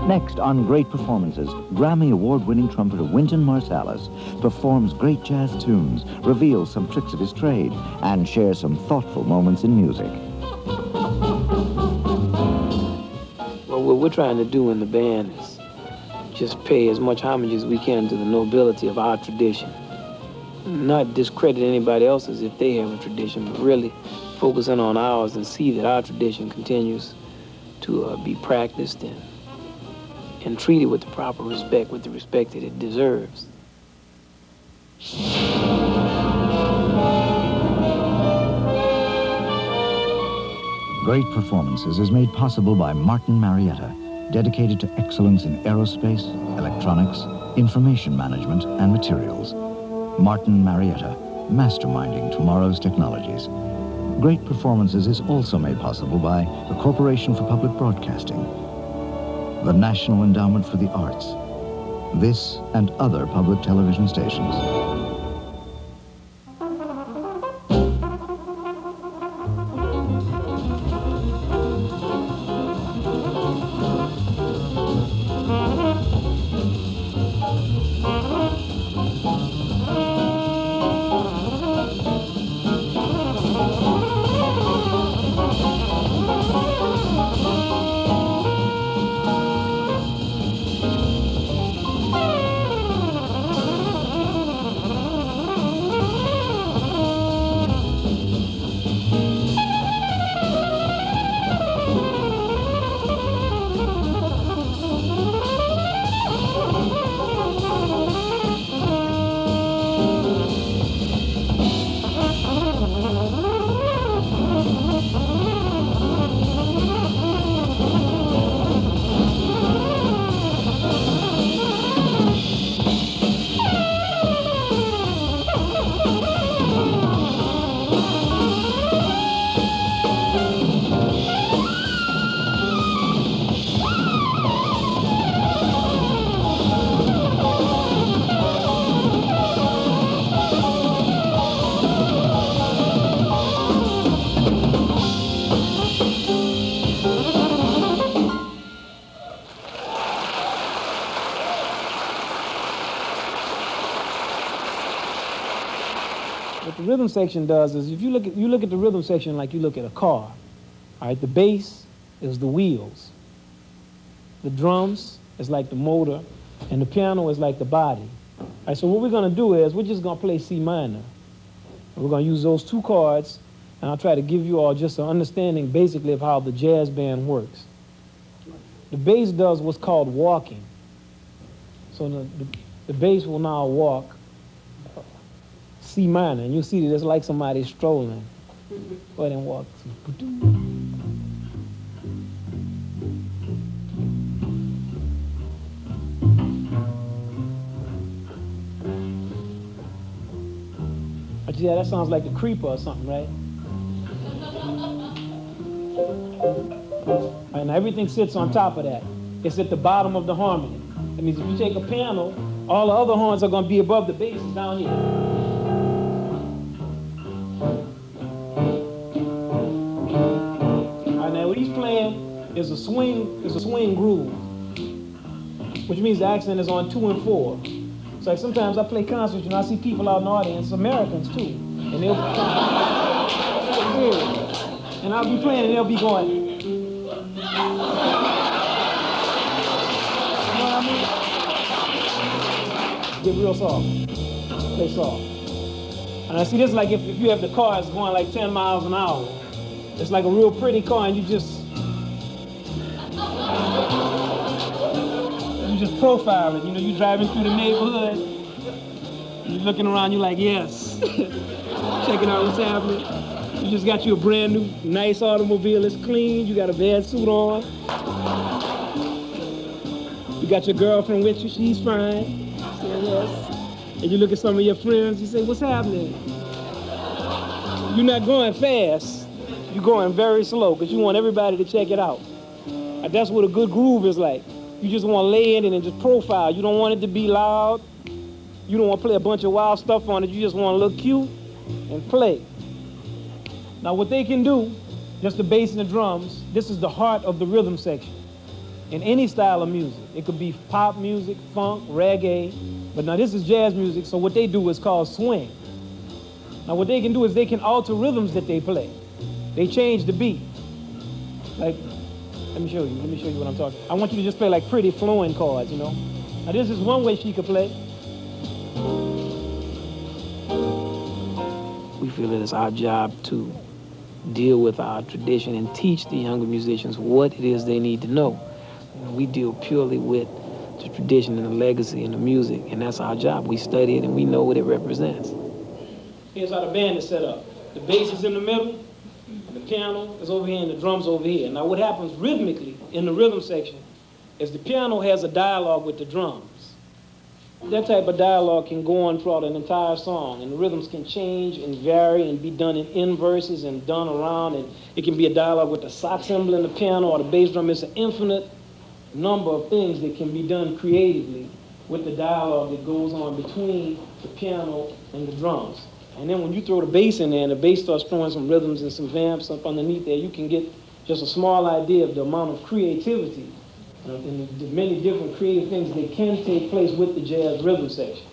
Next on Great Performances, Grammy Award-winning trumpeter Wynton Marsalis performs great jazz tunes, reveals some tricks of his trade, and shares some thoughtful moments in music. Well, what we're trying to do in the band is just pay as much homage as we can to the nobility of our tradition. Not discredit anybody else's if they have a tradition, but really focus in on ours and see that our tradition continues to be practiced and treated with the proper respect, with the respect that it deserves. Great Performances is made possible by Martin Marietta, dedicated to excellence in aerospace, electronics, information management, and materials. Martin Marietta, masterminding tomorrow's technologies. Great Performances is also made possible by the Corporation for Public Broadcasting, the National Endowment for the Arts, this and other public television stations. What the rhythm section does is, if you look at the rhythm section like you look at a car, all right, the bass is the wheels, the drums is like the motor, and the piano is like the body. All right, so what we're going to do is we're just going to play C minor. And we're going to use those two chords, and I'll try to give you all just an understanding basically of how the jazz band works. The bass does what's called walking. So the bass will now walk C minor, and you'll see that it's like somebody strolling. Go ahead and walk. Yeah, that sounds like the Creeper or something, right? And everything sits on top of that. It's at the bottom of the harmony. That means if you take a piano, all the other horns are going to be above the bass down here. All right, now what he's playing is a swing groove, which means the accent is on 2 and 4. It's like sometimes I play concerts, I see people out in the audience, Americans too, and they'll and I'll be playing and they'll be going. You know what I mean? Get real soft. Play soft. And I see this like if you have the car that's going like 10 miles an hour. It's like a real pretty car and you just profile it. You know, you're driving through the neighborhood, you're looking around, you're like, yes. Checking out what's happening. You just got you a brand new, nice automobile, it's clean, you got a bad suit on. You got your girlfriend with you, she's fine. Say yes. And you look at some of your friends, you say, what's happening? You're not going fast, you're going very slow, because you want everybody to check it out. And that's what a good groove is like. You just want to lay in it and just profile. You don't want it to be loud. You don't want to play a bunch of wild stuff on it. You just want to look cute and play. Now what they can do, just the bass and the drums, this is the heart of the rhythm section. in any style of music. It could be pop music, funk, reggae, but now this is jazz music, so what they do is called swing. Now what they can do is they can alter rhythms that they play. They change the beat. Like, let me show you what I'm talking about. I want you to just play like pretty flowing chords, you know. Now this is one way she could play. We feel that it's our job to deal with our tradition and teach the younger musicians what it is they need to know. You know, we deal purely with the tradition and the legacy and the music, and that's our job. We study it and we know what it represents. Here's how the band is set up. The bass is in the middle, the piano is over here, and the drums over here. Now what happens rhythmically in the rhythm section is the piano has a dialogue with the drums. That type of dialogue can go on throughout an entire song, and the rhythms can change and vary and be done in inverses and done around, and it can be a dialogue with the sock cymbal in the piano or the bass drum. It's an infinite number of things that can be done creatively with the dialogue that goes on between the piano and the drums. And then when you throw the bass in there and the bass starts throwing some rhythms and some vamps up underneath there, you can get just a small idea of the amount of creativity and the many different creative things that can take place with the jazz rhythm section.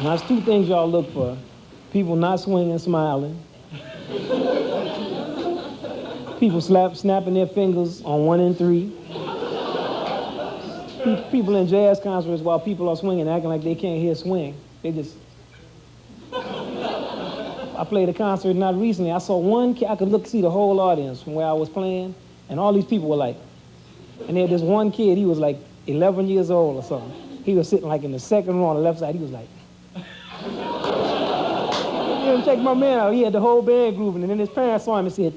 Now, there's two things y'all look for. People not swinging, smiling. People snapping their fingers on 1 and 3. People in jazz concerts while people are swinging, acting like they can't hear swing. They just... I played a concert not recently. I saw one kid, I could see the whole audience from where I was playing, and all these people were like... And there was this one kid, he was like 11 years old or something. He was sitting like in the second row on the left side. He was like... You know, check my man out. He had the whole band grooving, and then his parents saw him and said...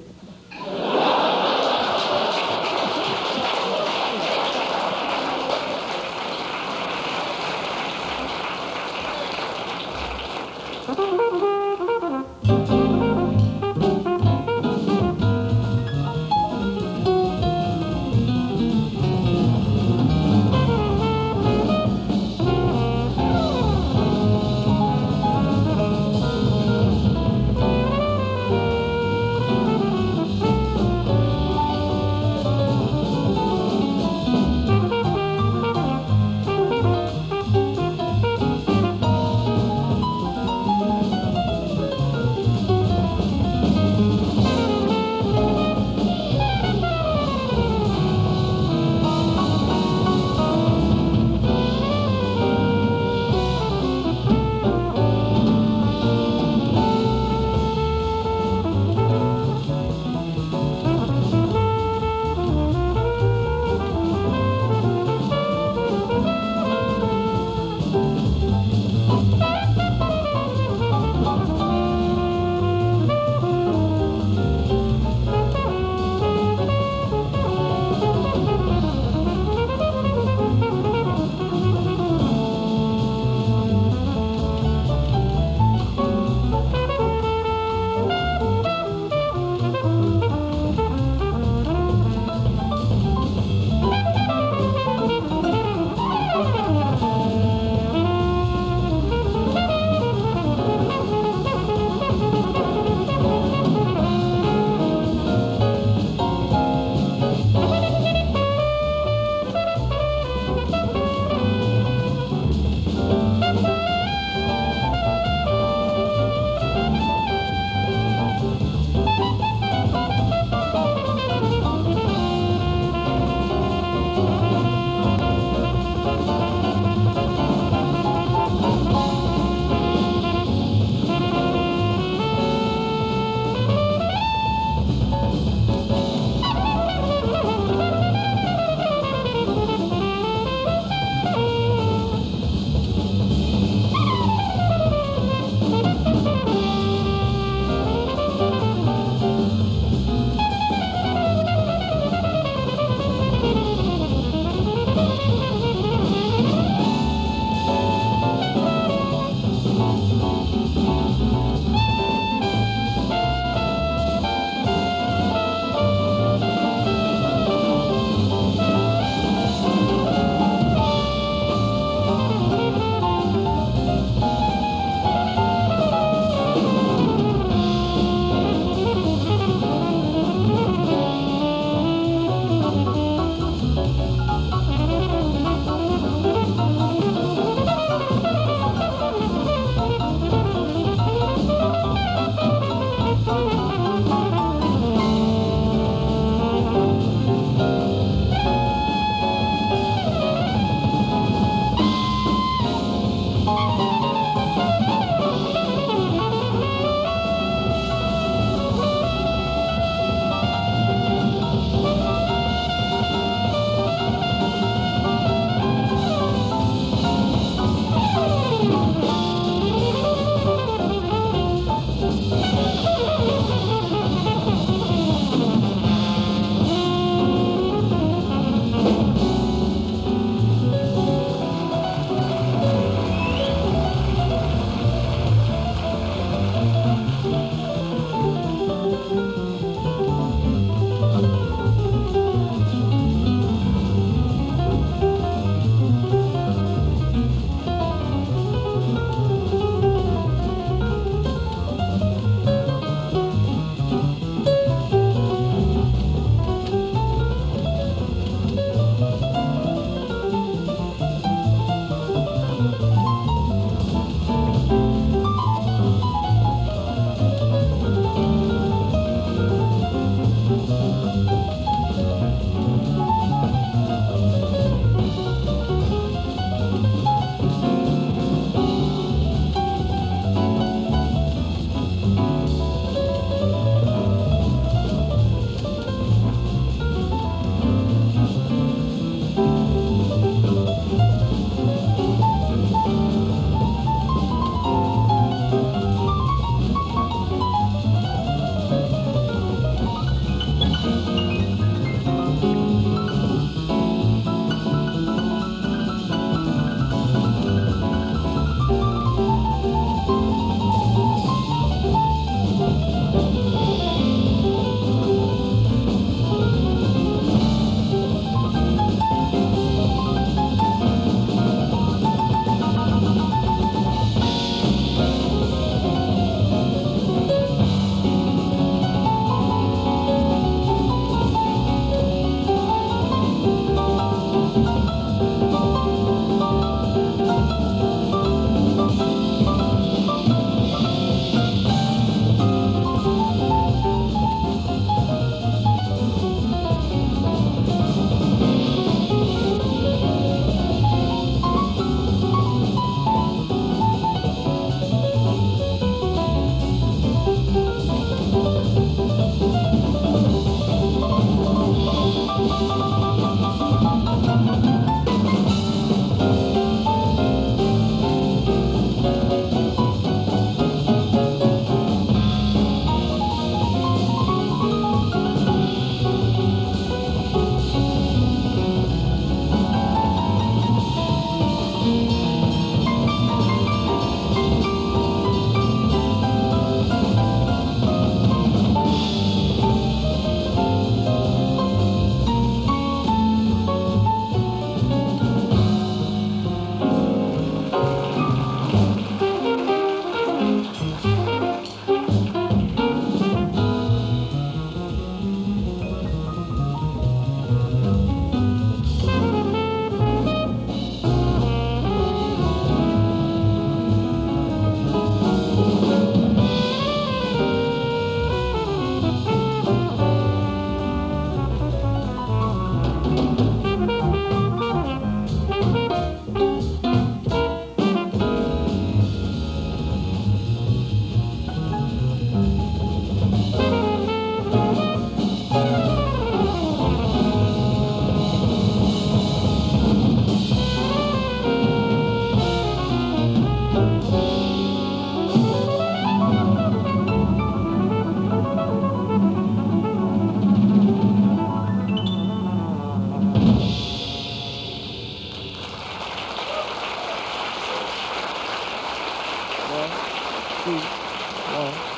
1,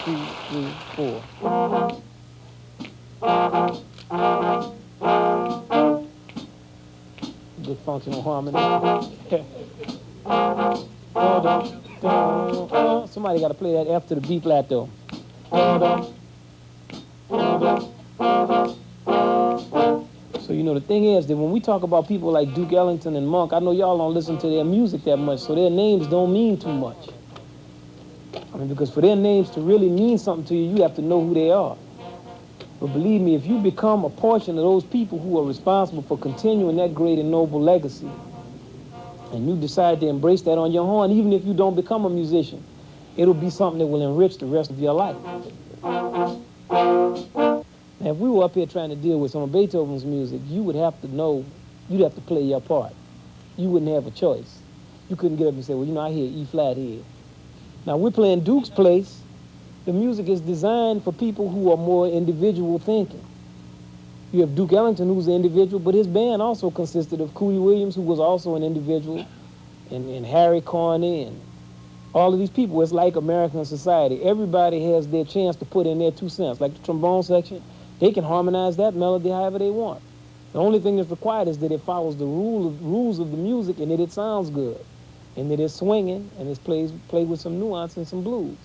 2, 3, 4. Good functional harmony. Somebody got to play that F to the B flat though. So you know the thing is that when we talk about people like Duke Ellington and Monk, I know y'all don't listen to their music that much, so their names don't mean too much. I mean, because for their names to really mean something to you, you have to know who they are. But believe me, if you become a portion of those people who are responsible for continuing that great and noble legacy, and you decide to embrace that on your own, even if you don't become a musician, it'll be something that will enrich the rest of your life. Now, if we were up here trying to deal with some of Beethoven's music, you would have to know, you'd have to play your part. You wouldn't have a choice. You couldn't get up and say, well, you know, I hear E flat here. Now, we're playing Duke's place. The music is designed for people who are more individual thinking. You have Duke Ellington, who's an individual, but his band also consisted of Cootie Williams, who was also an individual, and Harry Carney, and all of these people. It's like American society. Everybody has their chance to put in their 2 cents. Like the trombone section, they can harmonize that melody however they want. The only thing that's required is that it follows the rules of the music and that it sounds good, and that it's swinging and it's played with some nuance and some blues.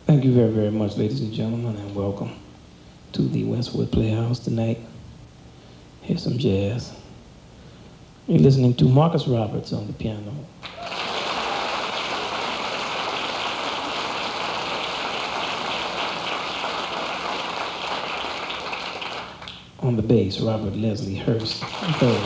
Thank you very, very much, ladies and gentlemen, and welcome to the Westwood Playhouse tonight. Here's some jazz. You're listening to Marcus Roberts on the piano. On the bass, Robert Leslie Hurst III.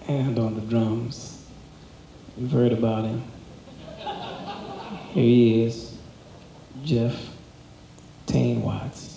And on the drums, you've heard about him. Here he is, Jeff Tane Watts.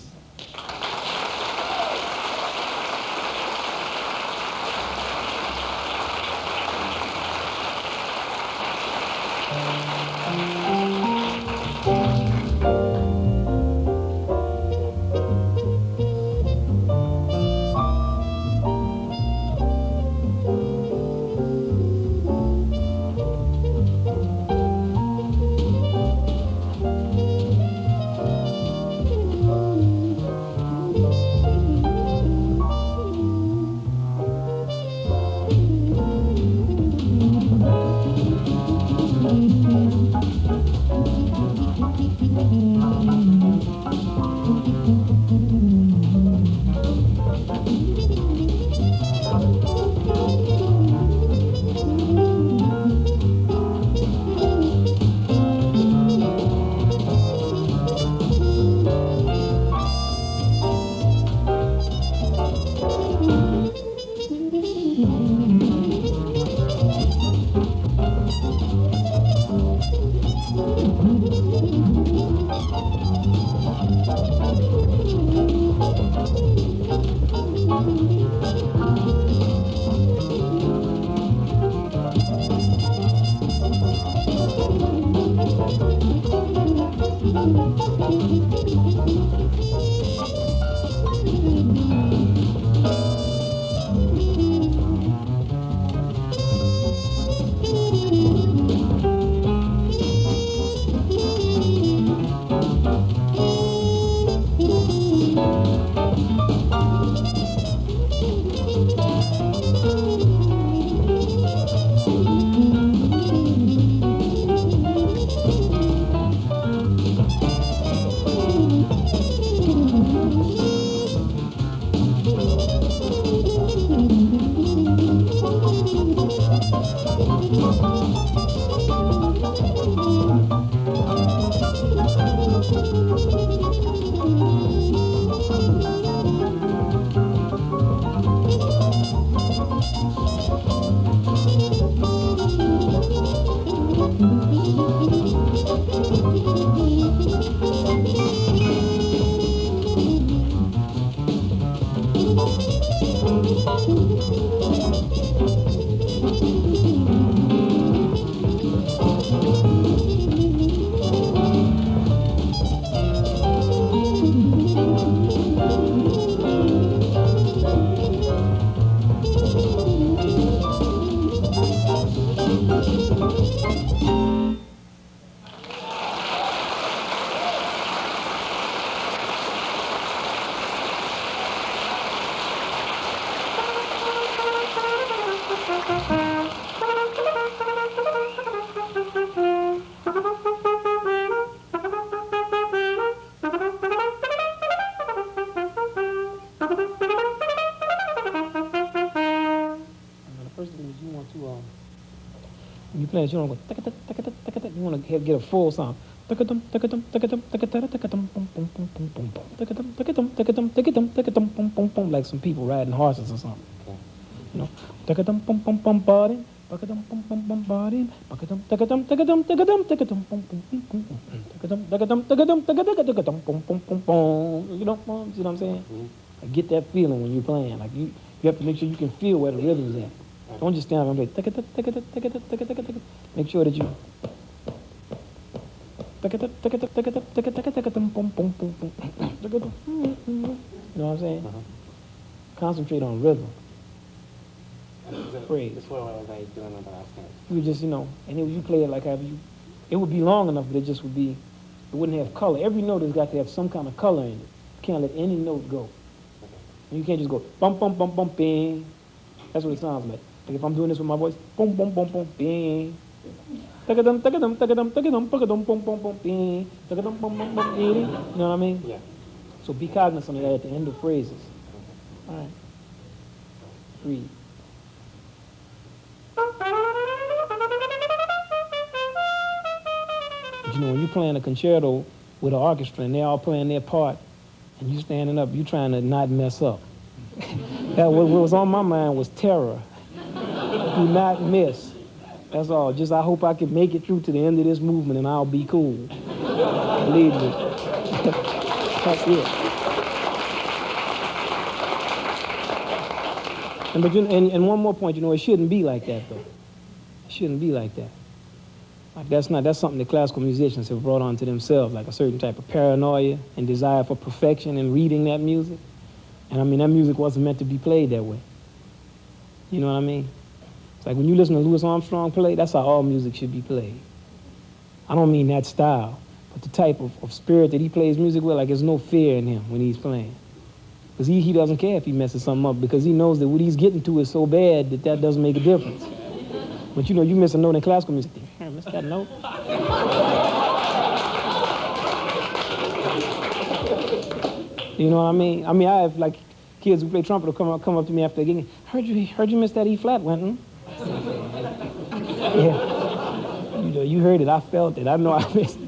playing this, you don't go, you want to get a full sound. Like some people riding horses or something. You know, you know what I'm saying? Like, get that feeling when you're playing. Like you have to make sure you can feel where the rhythm's at. Don't just stand there and play. Make sure that you. You know what I'm saying? Concentrate on rhythm. Phrase. That's what I was like doing with the last time. You would just, you know, and it, you play it like however you. It would be long enough, but it just would be. It wouldn't have color. Every note has got to have some kind of color in it. You can't let any note go. And you can't just go bum bum bum bum bing. That's what it sounds like. Like if I'm doing this with my voice, boom boom boom boom bing. You know what I mean? Yeah. So be cognizant of that at the end of phrases. All right. Read. But you know, when you're playing a concerto with an orchestra and they're all playing their part, and you standing up, you trying to not mess up. What was on my mind was terror. Do not miss. That's all. Just I hope I can make it through to the end of this movement and I'll be cool. Believe me. That's it. And one more point, you know, it shouldn't be like that though. It shouldn't be like that. Like that's something that classical musicians have brought onto themselves, like a certain type of paranoia and desire for perfection in reading that music. And I mean, that music wasn't meant to be played that way. You know what I mean? It's like when you listen to Louis Armstrong play, that's how all music should be played. I don't mean that style, but the type of spirit that he plays music with, like there's no fear in him when he's playing. Because he doesn't care if he messes something up, because he knows that what he's getting to is so bad that doesn't make a difference. But you know, you miss a note in classical music, I missed that note. You know what I mean? I mean, I have like kids who play trumpet will come up to me after a gig. Heard you miss that E flat, Wynton. Yeah. You know, you heard it. I felt it. I know I missed it.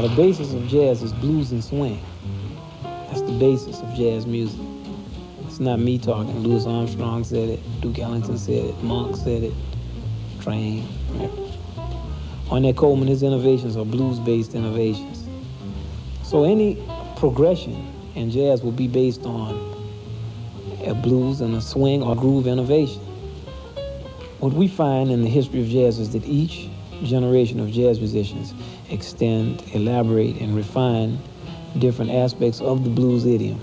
Now, the basis of jazz is blues and swing. That's the basis of jazz music. It's not me talking. Louis Armstrong said it. Duke Ellington said it. Monk said it. Train. Ornette Coleman, his innovations are blues-based innovations. So any progression in jazz will be based on a blues and a swing or groove innovation. What we find in the history of jazz is that each generation of jazz musicians extend, elaborate, and refine different aspects of the blues idiom,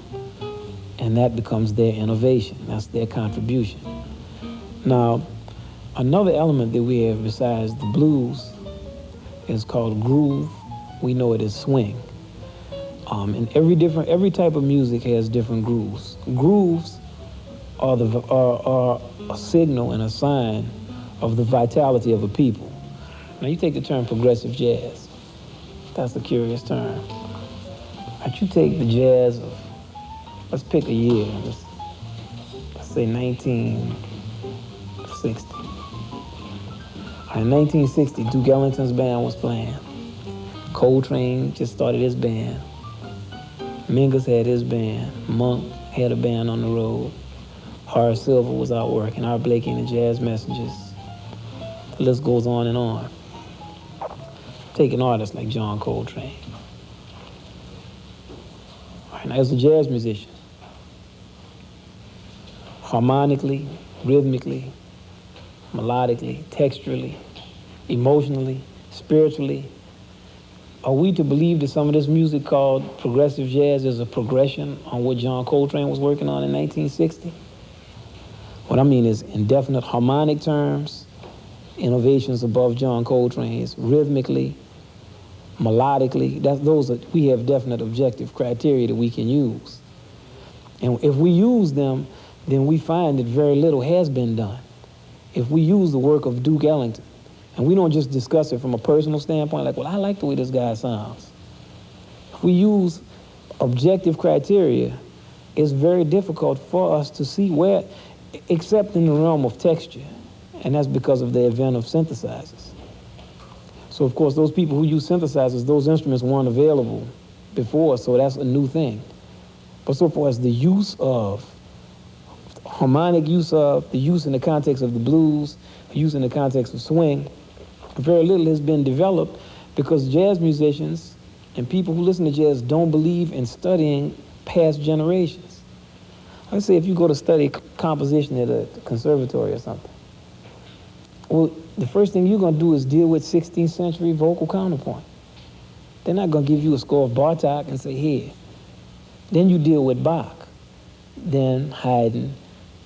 and that becomes their innovation. That's their contribution. Now, another element that we have besides the blues is called groove. We know it as swing. And every type of music has different grooves. Grooves are a signal and a sign of the vitality of a people. Now you take the term progressive jazz. That's a curious term. But you take the jazz of, let's pick a year. Let's say 1960. In 1960, Duke Ellington's band was playing. Coltrane just started his band. Mingus had his band. Monk had a band on the road. Horace Silver was out working. Art Blakey and the Jazz Messengers. The list goes on and on. Take an artist like John Coltrane. All right, now as a jazz musician, harmonically, rhythmically, melodically, texturally, emotionally, spiritually, are we to believe that some of this music called progressive jazz is a progression on what John Coltrane was working on in 1960? What I mean is, in definite harmonic terms, innovations above John Coltrane's, rhythmically, melodically, we have definite objective criteria that we can use. And if we use them, then we find that very little has been done. If we use the work of Duke Ellington, and we don't just discuss it from a personal standpoint, like, well, I like the way this guy sounds. If we use objective criteria, it's very difficult for us to see where, except in the realm of texture, and that's because of the advent of synthesizers. So, of course, those people who use synthesizers, those instruments weren't available before, so that's a new thing. But so far as the use of, harmonic use of, the use in the context of the blues, the use in the context of swing, very little has been developed because jazz musicians and people who listen to jazz don't believe in studying past generations. Let's say if you go to study composition at a conservatory or something, well, the first thing you're going to do is deal with 16th century vocal counterpoint. They're not going to give you a score of Bartok and say, here. Then you deal with Bach, then Haydn,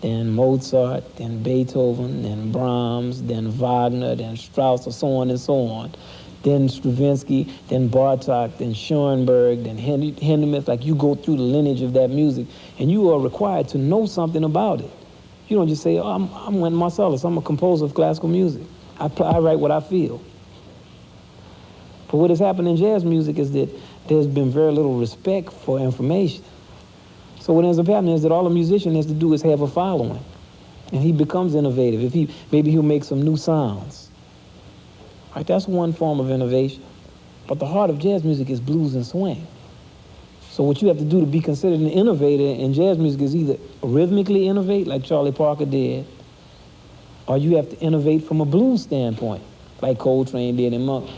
then Mozart, then Beethoven, then Brahms, then Wagner, then Strauss, or so on and so on. Then Stravinsky, then Bartok, then Schoenberg, then Hindemith. Like, you go through the lineage of that music, and you are required to know something about it. You don't just say, oh, I'm Wynton Marsalis, I'm a composer of classical music. I write what I feel. But what has happened in jazz music is that there's been very little respect for information. So what ends up happening is that all a musician has to do is have a following, and he becomes innovative. Maybe he'll make some new sounds. Right, that's one form of innovation. But the heart of jazz music is blues and swing. So what you have to do to be considered an innovator in jazz music is either rhythmically innovate, like Charlie Parker did, or you have to innovate from a blues standpoint, like Coltrane did and Monk.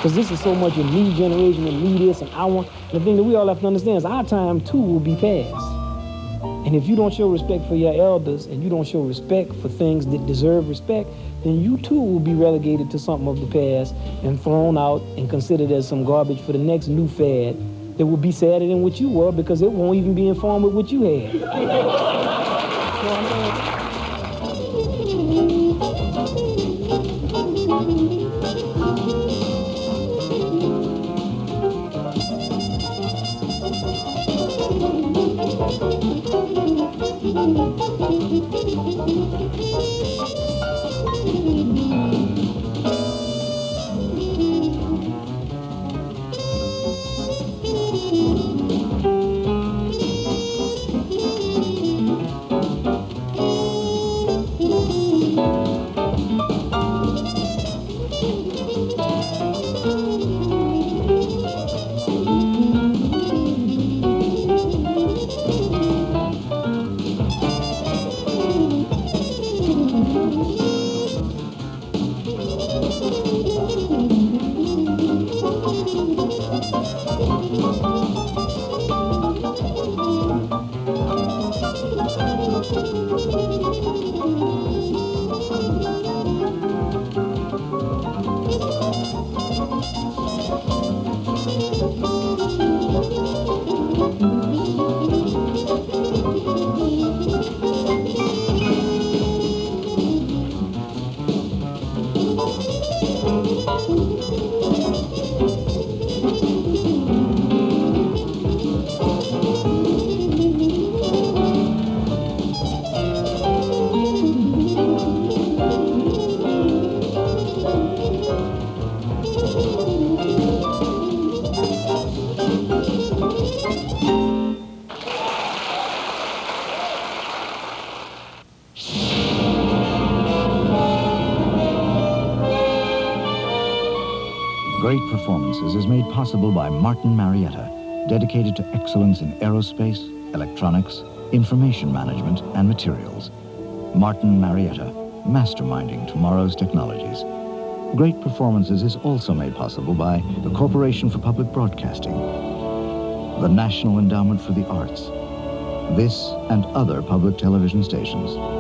Because this is so much a me generation and me this and I want. The thing that we all have to understand is our time too will be past. And if you don't show respect for your elders and you don't show respect for things that deserve respect, then you too will be relegated to something of the past and thrown out and considered as some garbage for the next new fad that will be sadder than what you were because it won't even be informed with what you had. You know what I'm saying? Great Performances is made possible by Martin Marietta, dedicated to excellence in aerospace, electronics, information management, and materials. Martin Marietta, masterminding tomorrow's technologies. Great Performances is also made possible by the Corporation for Public Broadcasting, the National Endowment for the Arts, this and other public television stations.